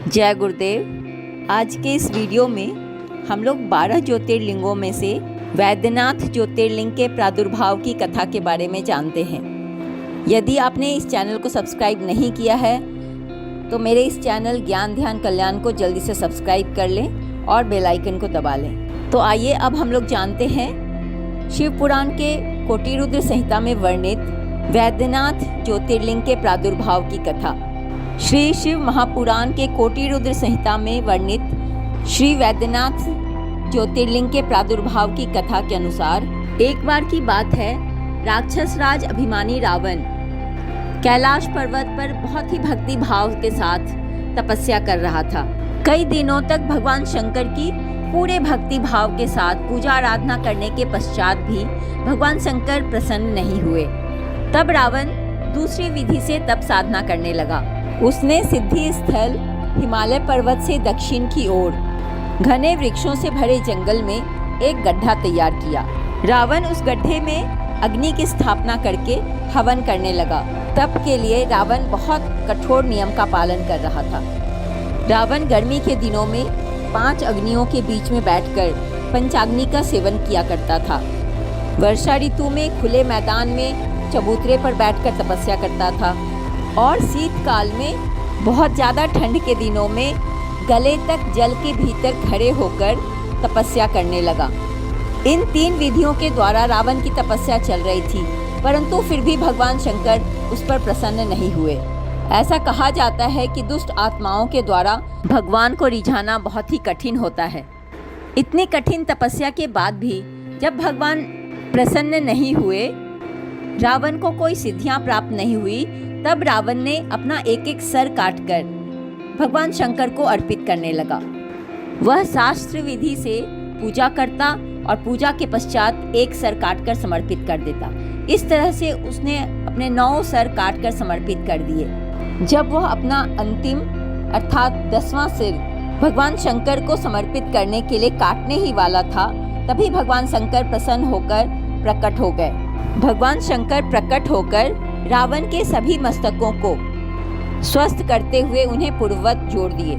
जय गुरुदेव। आज के इस वीडियो में हम लोग 12 ज्योतिर्लिंगों में से वैद्यनाथ ज्योतिर्लिंग के प्रादुर्भाव की कथा के बारे में जानते हैं। यदि आपने इस चैनल को सब्सक्राइब नहीं किया है तो मेरे इस चैनल ज्ञान ध्यान कल्याण को जल्दी से सब्सक्राइब कर लें और बेल आइकन को दबा लें। तो आइए अब हम लोग जानते हैं शिव पुराण के कोटि रुद्र संहिता में वर्णित वैद्यनाथ ज्योतिर्लिंग के प्रादुर्भाव की कथा। श्री शिव महापुराण के कोटि रुद्र संहिता में वर्णित श्री वैद्यनाथ ज्योतिर्लिंग के प्रादुर्भाव की कथा के अनुसार एक बार की बात है, राक्षस राज अभिमानी रावण कैलाश पर्वत पर बहुत ही भक्ति भाव के साथ तपस्या कर रहा था। कई दिनों तक भगवान शंकर की पूरे भक्ति भाव के साथ पूजा आराधना करने के पश्चात भी भगवान शंकर प्रसन्न नहीं हुए। तब रावण दूसरी विधि से तप साधना करने लगा। उसने सिद्धि स्थल हिमालय पर्वत से दक्षिण की ओर घने वृक्षों से भरे जंगल में एक गड्ढा तैयार किया। रावण उस गड्ढे में अग्नि की स्थापना करके हवन करने लगा। तप के लिए रावण बहुत कठोर नियम का पालन कर रहा था। रावण गर्मी के दिनों में 5 अग्नियों के बीच में बैठकर पंचाग्नि का सेवन किया करता था। वर्षा ऋतु में खुले मैदान में चबूतरे पर बैठकर तपस्या करता था और शीतकाल में बहुत ज़्यादा ठंड के दिनों में गले तक जल के भीतर खड़े होकर तपस्या करने लगा। इन 3 विधियों के द्वारा रावण की तपस्या चल रही थी, परंतु फिर भी भगवान शंकर उस पर प्रसन्न नहीं हुए। ऐसा कहा जाता है कि दुष्ट आत्माओं के द्वारा भगवान को रिझाना बहुत ही कठिन होता है। इतनी कठिन तपस्या के बाद भी जब भगवान प्रसन्न नहीं हुए, रावण को कोई सिद्धियां प्राप्त नहीं हुई, तब रावण ने अपना एक सर काटकर भगवान शंकर को अर्पित करने लगा। वह शास्त्र विधि से पूजा करता और पूजा के पश्चात एक सर काटकर समर्पित कर देता। इस तरह से उसने अपने 9 सर काटकर समर्पित कर दिए। जब वह अपना अंतिम अर्थात 10वां सिर भगवान शंकर को समर्पित करने के लिए काटने ही वाला था, तभी भगवान शंकर प्रसन्न होकर प्रकट हो गए। भगवान शंकर प्रकट होकर रावण के सभी मस्तकों को स्वस्थ करते हुए उन्हें पूर्ववत जोड़ दिए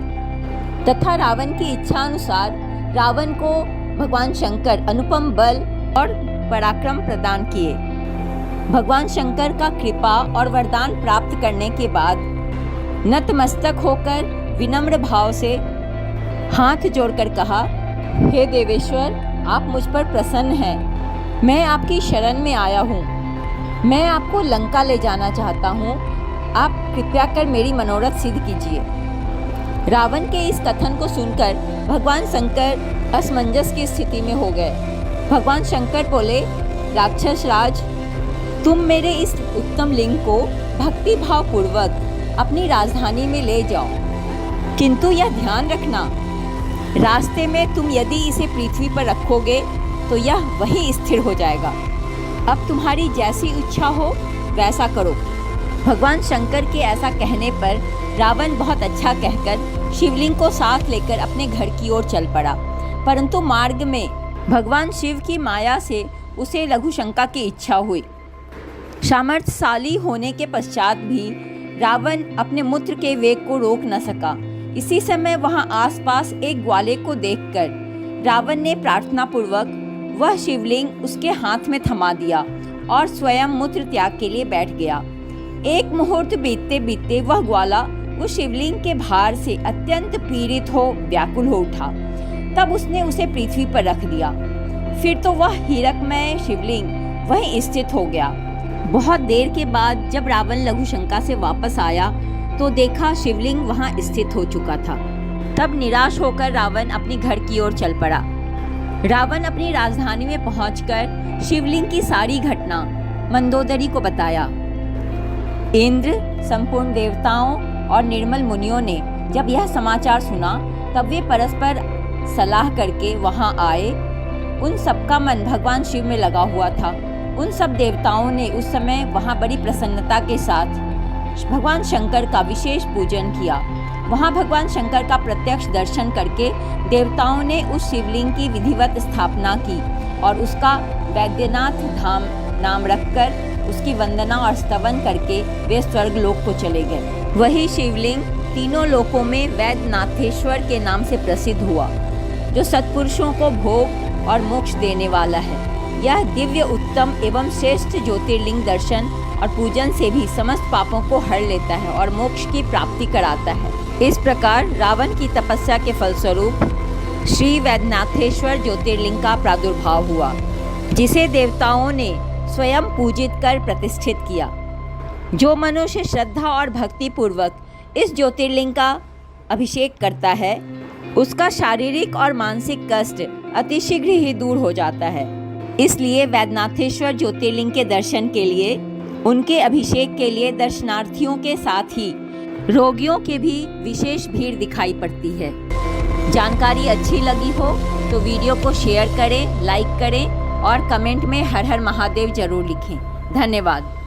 तथा रावण की इच्छा अनुसार रावण को भगवान शंकर अनुपम बल और पराक्रम प्रदान किए। भगवान शंकर का कृपा और वरदान प्राप्त करने के बाद नतमस्तक होकर विनम्र भाव से हाथ जोड़कर कहा, हे देवेश्वर, आप मुझ पर प्रसन्न हैं। मैं आपकी शरण में आया हूँ। मैं आपको लंका ले जाना चाहता हूँ। आप कृपया कर मेरी मनोरथ सिद्ध कीजिए। रावण के इस कथन को सुनकर भगवान शंकर असमंजस की स्थिति में हो गए। भगवान शंकर बोले, राक्षस राज, तुम मेरे इस उत्तम लिंग को भक्ति भाव पूर्वक अपनी राजधानी में ले जाओ, किंतु यह ध्यान रखना, रास्ते में तुम यदि इसे पृथ्वी पर रखोगे तो यह वहीं स्थिर हो जाएगा। अब तुम्हारी जैसी इच्छा हो वैसा करो। भगवान शंकर के ऐसा कहने पर रावण बहुत अच्छा कहकर शिवलिंग को साथ लेकर अपने घर की ओर चल पड़ा, परंतु मार्ग में भगवान शिव की माया से उसे लघुशंका की इच्छा हुई। सामर्थ्यशाली होने के पश्चात भी रावण अपने मूत्र के वेग को रोक न सका। इसी समय वहां आसपास एक ग्वाले को देखकर रावण ने प्रार्थना पूर्वक वह शिवलिंग उसके हाथ में थमा दिया और स्वयं मूत्र त्याग के लिए बैठ गया। एक मुहूर्त बीतते बीतते वह ग्वाला उस शिवलिंग के भार से अत्यंत पीड़ित हो व्याकुल हो उठा। तब उसने उसे पृथ्वी पर रख दिया। फिर तो वह हीरकमय शिवलिंग वहीं स्थित हो गया। बहुत देर के बाद जब रावण लघुशंका से वापस आया तो देखा शिवलिंग वहां स्थित हो चुका था। तब निराश होकर रावण अपने घर की ओर चल पड़ा। रावण अपनी राजधानी में पहुंचकर शिवलिंग की सारी घटना मंदोदरी को बताया। इंद्र, संपूर्ण देवताओं और निर्मल मुनियों ने जब यह समाचार सुना तब वे परस्पर सलाह करके वहां आए। उन सबका मन भगवान शिव में लगा हुआ था। उन सब देवताओं ने उस समय वहां बड़ी प्रसन्नता के साथ भगवान शंकर का विशेष पूजन किया। वहां भगवान शंकर का प्रत्यक्ष दर्शन करके देवताओं ने उस शिवलिंग की विधिवत स्थापना की और उसका वैद्यनाथ धाम नाम रखकर उसकी वंदना और स्तवन करके वे स्वर्गलोक को चले गए। वही शिवलिंग तीनों लोकों में वैद्यनाथेश्वर के नाम से प्रसिद्ध हुआ, जो सत्पुरुषों को भोग और मोक्ष देने वाला है। यह दिव्य, उत्तम एवं श्रेष्ठ ज्योतिर्लिंग दर्शन और पूजन से भी समस्त पापों को हर लेता है और मोक्ष की प्राप्ति कराता है। इस प्रकार रावण की तपस्या के फलस्वरूप श्री वैद्यनाथेश्वर ज्योतिर्लिंग का प्रादुर्भाव हुआ, जिसे देवताओं ने स्वयं पूजित कर प्रतिष्ठित किया। जो मनुष्य श्रद्धा और भक्ति पूर्वक इस ज्योतिर्लिंग का अभिषेक करता है, उसका शारीरिक और मानसिक कष्ट अतिशीघ्र ही दूर हो जाता है। इसलिए वैद्यनाथेश्वर ज्योतिर्लिंग के दर्शन के लिए, उनके अभिषेक के लिए दर्शनार्थियों के साथ ही रोगियों की भी विशेष भीड़ दिखाई पड़ती है। जानकारी अच्छी लगी हो तो वीडियो को शेयर करें, लाइक करें और कमेंट में हर हर महादेव जरूर लिखें। धन्यवाद।